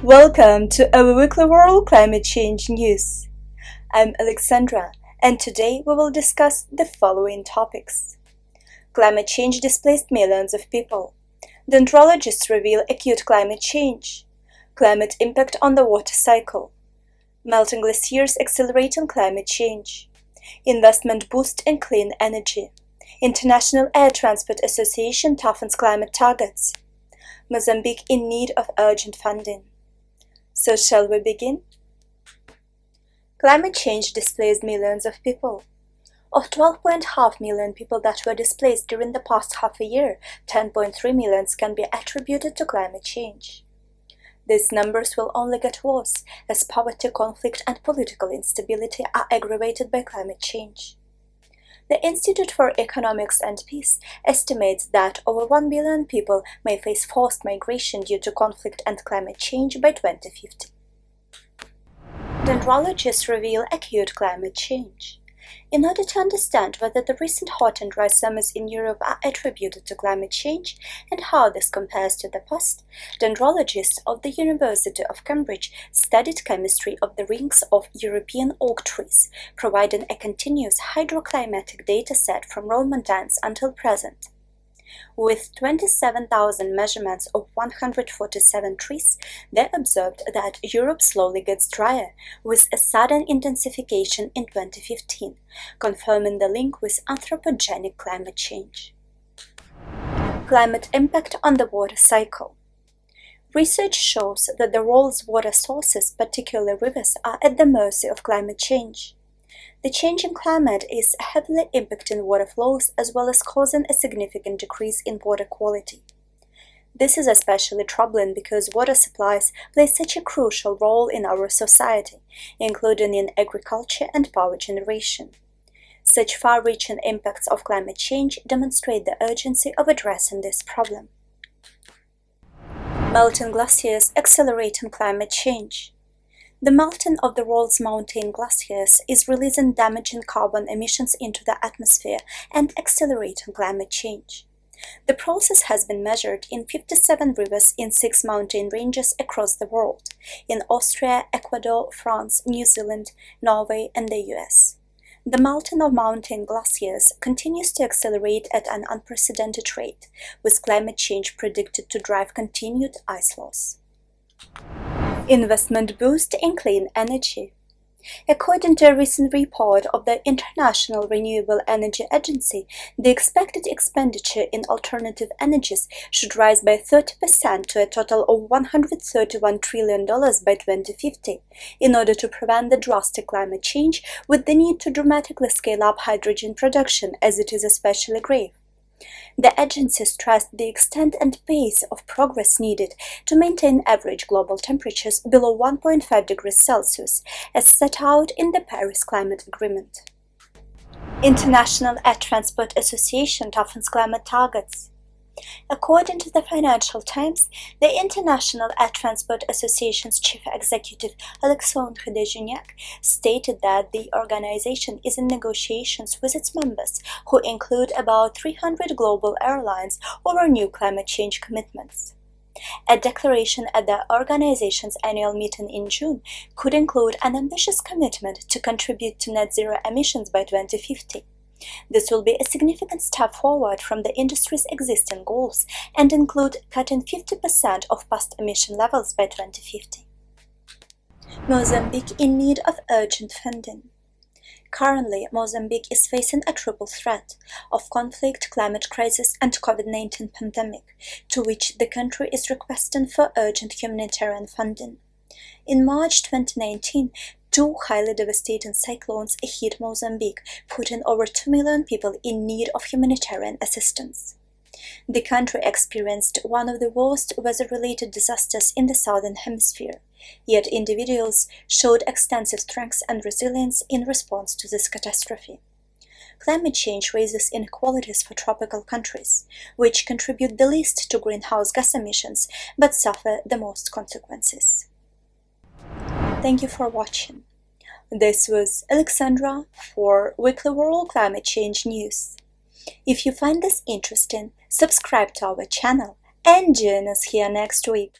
Welcome to our weekly World Climate Change News. I'm Alexandra, and today we will discuss the following topics. Climate change displaced millions of people. Dendrologists reveal acute climate change. Climate impact on the water cycle. Melting glaciers accelerating climate change. Investment boost in clean energy. International Air Transport Association toughens climate targets. Mozambique in need of urgent funding. So shall we begin? Climate change displaced millions of people. Of 12.5 million people that were displaced during the past half a year, 10.3 million can be attributed to climate change. These numbers will only get worse as poverty, conflict and political instability are aggravated by climate change. The Institute for Economics and Peace estimates that over 1 billion people may face forced migration due to conflict and climate change by 2050. Dendrologists reveal acute climate change. In order to understand whether the recent hot and dry summers in Europe are attributed to climate change and how this compares to the past, dendrologists of the University of Cambridge studied chemistry of the rings of European oak trees, providing a continuous hydroclimatic data set from Roman times until present. With 27,000 measurements of 147 trees, they observed that Europe slowly gets drier, with a sudden intensification in 2015, confirming the link with anthropogenic climate change. Climate impact on the water cycle. Research shows that the world's water sources, particularly rivers, are at the mercy of climate change. The changing climate is heavily impacting water flows as well as causing a significant decrease in water quality. This is especially troubling because water supplies play such a crucial role in our society, including in agriculture and power generation. Such far-reaching impacts of climate change demonstrate the urgency of addressing this problem. Melting glaciers accelerating climate change. The melting of the world's mountain glaciers is releasing damaging carbon emissions into the atmosphere and accelerating climate change. The process has been measured in 57 rivers in 6 mountain ranges across the world, in Austria, Ecuador, France, New Zealand, Norway, and the US. The melting of mountain glaciers continues to accelerate at an unprecedented rate, with climate change predicted to drive continued ice loss. Investment boost in clean energy. According to a recent report of the International Renewable Energy Agency, the expected expenditure in alternative energies should rise by 30% to a total of $131 trillion by 2050, in order to prevent the drastic climate change with the need to dramatically scale up hydrogen production, as it is especially grave. The agency stressed the extent and pace of progress needed to maintain average global temperatures below 1.5 degrees Celsius, as set out in the Paris Climate Agreement. International Air Transport Association toughens climate targets. According to the Financial Times, the International Air Transport Association's chief executive, Alexandre stated that the organization is in negotiations with its members, who include about 300 global airlines, over new climate change commitments. A declaration at the organization's annual meeting in June could include an ambitious commitment to contribute to net zero emissions by 2050. This will be a significant step forward from the industry's existing goals and include cutting 50% of past emission levels by 2050. Mozambique in need of urgent funding. Currently, Mozambique is facing a triple threat of conflict, climate crisis and COVID-19 pandemic, to which the country is requesting for urgent humanitarian funding. In March 2019, 2 highly devastating cyclones hit Mozambique, putting over 2 million people in need of humanitarian assistance. The country experienced one of the worst weather-related disasters in the Southern Hemisphere, yet individuals showed extensive strength and resilience in response to this catastrophe. Climate change raises inequalities for tropical countries, which contribute the least to greenhouse gas emissions but suffer the most consequences. Thank you for watching. This was Alexandra for Weekly World Climate Change News. If you find this interesting, subscribe to our channel and join us here next week.